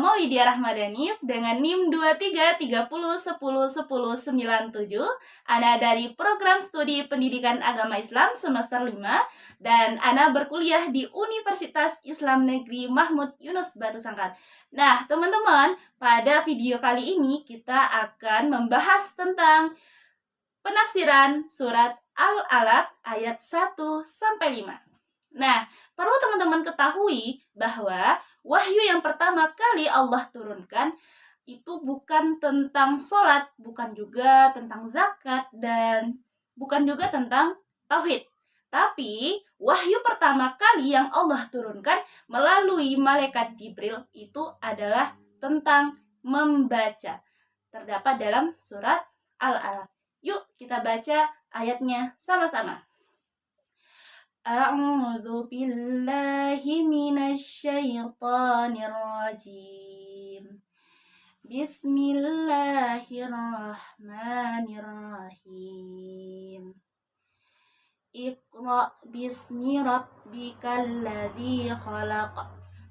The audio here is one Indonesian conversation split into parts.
Maulidia Rahmadanis dengan NIM 2330101097. Ana dari program studi pendidikan agama Islam semester 5 dan Ana berkuliah di Universitas Islam Negeri Mahmud Yunus Batu Sangkar. Nah, teman-teman, pada video kali ini kita akan membahas tentang penafsiran surat Al-Alaq ayat 1-5. Nah, perlu teman-teman ketahui bahwa wahyu yang pertama kali Allah turunkan itu bukan tentang sholat, bukan juga tentang zakat, dan bukan juga tentang tauhid. Tapi, wahyu pertama kali yang Allah turunkan melalui malaikat Jibril itu adalah tentang membaca. Terdapat dalam surat Al-Alaq. Yuk, kita baca ayatnya sama-sama. A'udzu billahi minasyaitonir rajim. Bismillahirrahmanirrahim. Iqra bismi rabbikal ladzi khalaq.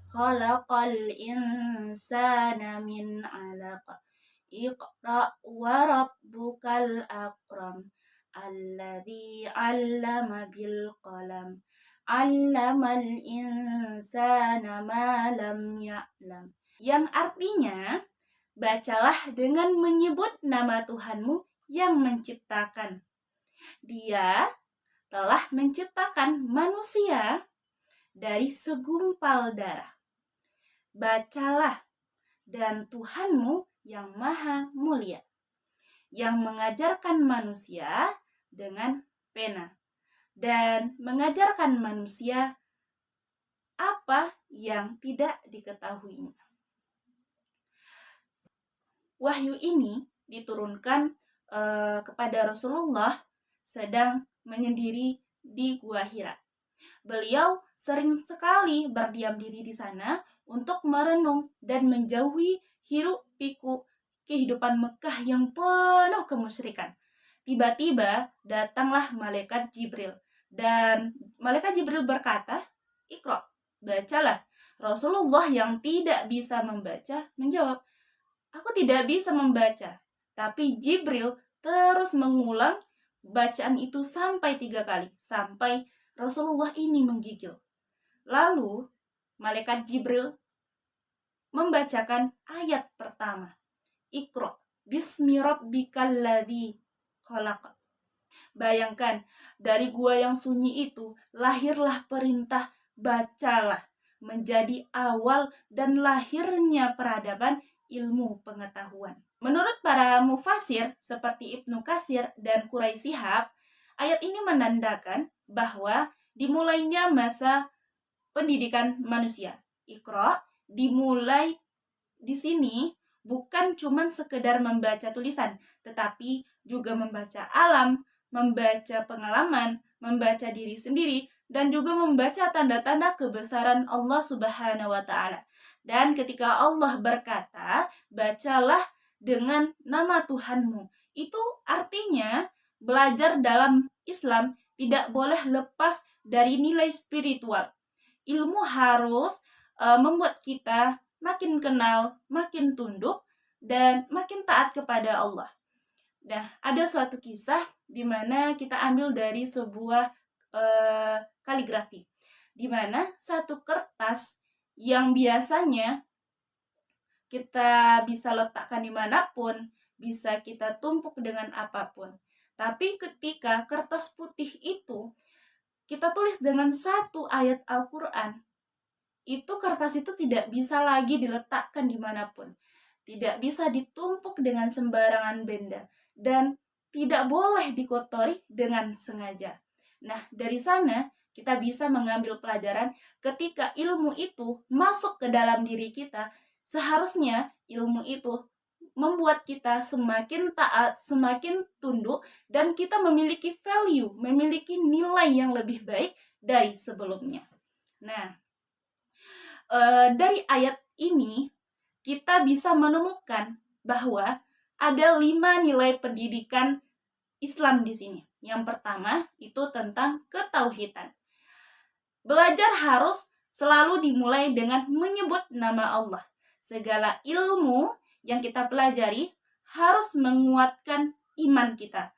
Khalaqal insana min 'alaq. Iqra wa rabbukal akram. Alladzi 'allama bil qalam 'allamal insana ma lam ya'lam. Yang artinya, bacalah dengan menyebut nama Tuhanmu yang menciptakan. Dia telah menciptakan manusia dari segumpal darah. Bacalah, dan Tuhanmu yang maha mulia, yang mengajarkan manusia dengan pena dan mengajarkan manusia apa yang tidak diketahuinya. Wahyu ini diturunkan kepada Rasulullah sedang menyendiri di Gua Hira. Beliau sering sekali berdiam diri di sana untuk merenung dan menjauhi hiruk-pikuk kehidupan Mekah yang penuh kemusyrikan. Tiba-tiba datanglah malaikat Jibril, dan malaikat Jibril berkata, "Iqra, bacalah." Rasulullah yang tidak bisa membaca menjawab, "Aku tidak bisa membaca." Tapi Jibril terus mengulang bacaan itu sampai 3 kali, sampai Rasulullah ini menggigil. Lalu malaikat Jibril membacakan ayat pertama. Iqra bismi rabbikal ladzi khalaq. Bayangkan, dari gua yang sunyi itu lahirlah perintah bacalah, menjadi awal dan lahirnya peradaban ilmu pengetahuan. Menurut para mufasir seperti Ibnu Katsir dan Quraisy Shihab, ayat ini menandakan bahwa dimulainya masa pendidikan manusia. Iqra dimulai di sini bukan cuma sekedar membaca tulisan, tetapi juga membaca alam, membaca pengalaman, membaca diri sendiri, dan juga membaca tanda-tanda kebesaran Allah Subhanahu wa Ta'ala. Dan ketika Allah berkata, "Bacalah dengan nama Tuhanmu," itu artinya belajar dalam Islam tidak boleh lepas dari nilai spiritual. Ilmu harus membuat kita makin kenal, makin tunduk, dan makin taat kepada Allah. Nah, ada suatu kisah di mana kita ambil dari sebuah kaligrafi, di mana satu kertas yang biasanya kita bisa letakkan dimanapun, bisa kita tumpuk dengan apapun. Tapi ketika kertas putih itu kita tulis dengan satu ayat Al-Quran, itu kertas itu tidak bisa lagi diletakkan dimanapun, tidak bisa ditumpuk dengan sembarangan benda, dan tidak boleh dikotori dengan sengaja. Nah, dari sana kita bisa mengambil pelajaran ketika ilmu itu masuk ke dalam diri kita, seharusnya ilmu itu membuat kita semakin taat, semakin tunduk, dan kita memiliki value, memiliki nilai yang lebih baik dari sebelumnya. Nah, dari ayat ini kita bisa menemukan bahwa ada 5 nilai pendidikan Islam di sini. Yang pertama itu tentang ketauhidan. Belajar harus selalu dimulai dengan menyebut nama Allah. segala ilmu yang kita pelajari harus menguatkan iman kita,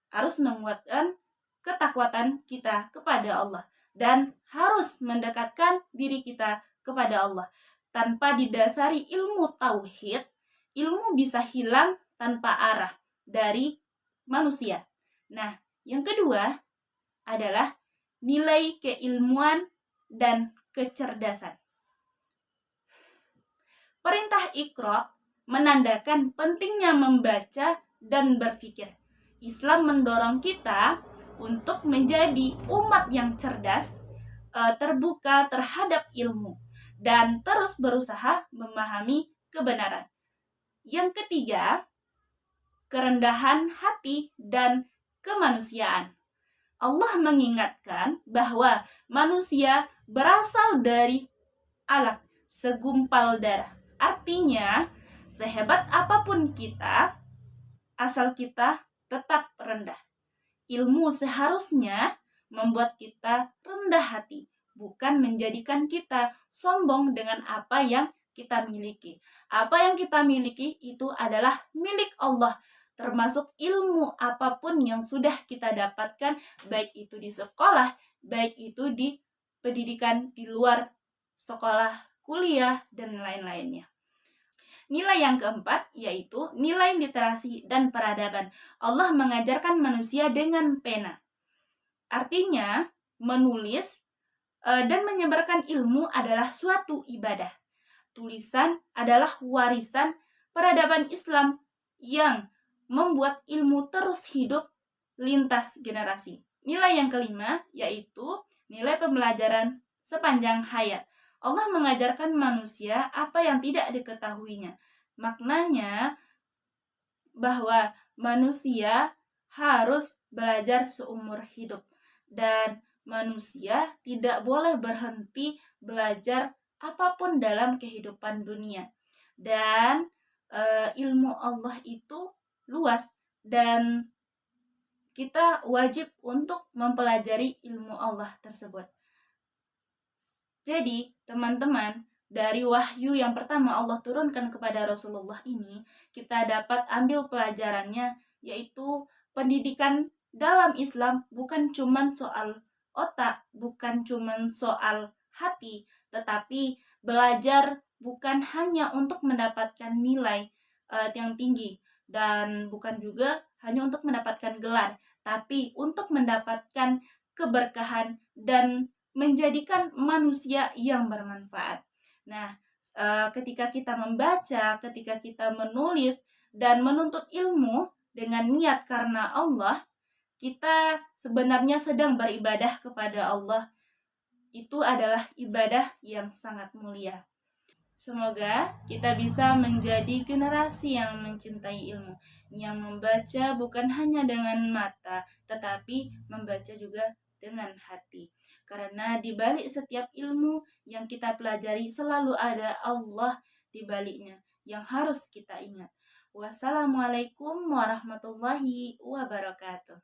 harus menguatkan ketakwaan kita kepada Allah, dan harus mendekatkan diri kita kepada Allah. Tanpa didasari ilmu tauhid, ilmu bisa hilang tanpa arah dari manusia. Nah, yang kedua adalah nilai keilmuan dan kecerdasan. Perintah Iqra menandakan pentingnya membaca dan berpikir. Islam mendorong kita untuk menjadi umat yang cerdas, terbuka terhadap ilmu, dan terus berusaha memahami kebenaran. Yang ketiga, kerendahan hati dan kemanusiaan. Allah mengingatkan bahwa manusia berasal dari alaq, segumpal darah. Artinya, sehebat apapun kita, asal kita tetap rendah. Ilmu seharusnya membuat kita rendah hati, bukan menjadikan kita sombong dengan apa yang kita miliki. Apa yang kita miliki itu adalah milik Allah, termasuk ilmu apapun yang sudah kita dapatkan, baik itu di sekolah, baik itu di pendidikan di luar sekolah, kuliah, dan lain-lainnya. Nilai yang keempat yaitu nilai literasi dan peradaban. Allah mengajarkan manusia dengan pena. Artinya, menulis dan menyebarkan ilmu adalah suatu ibadah. Tulisan adalah warisan peradaban Islam yang membuat ilmu terus hidup lintas generasi. Nilai yang kelima yaitu nilai pembelajaran sepanjang hayat. Allah mengajarkan manusia apa yang tidak diketahuinya. Maknanya bahwa manusia harus belajar seumur hidup dan manusia tidak boleh berhenti belajar apapun dalam kehidupan dunia. Dan ilmu Allah itu luas dan kita wajib untuk mempelajari ilmu Allah tersebut. Jadi, teman-teman, dari wahyu yang pertama Allah turunkan kepada Rasulullah ini, kita dapat ambil pelajarannya, yaitu pendidikan dalam Islam bukan cuma soal otak, bukan cuma soal hati, tetapi belajar bukan hanya untuk mendapatkan nilai yang tinggi, dan bukan juga hanya untuk mendapatkan gelar, tapi untuk mendapatkan keberkahan dan menjadikan manusia yang bermanfaat. Nah, ketika kita membaca, ketika kita menulis dan menuntut ilmu dengan niat karena Allah, kita sebenarnya sedang beribadah kepada Allah. Itu adalah ibadah yang sangat mulia. Semoga kita bisa menjadi generasi yang mencintai ilmu, yang membaca bukan hanya dengan mata, tetapi membaca juga dengan hati. Karena di balik setiap ilmu yang kita pelajari selalu ada Allah di baliknya yang harus kita ingat. Wassalamualaikum warahmatullahi wabarakatuh.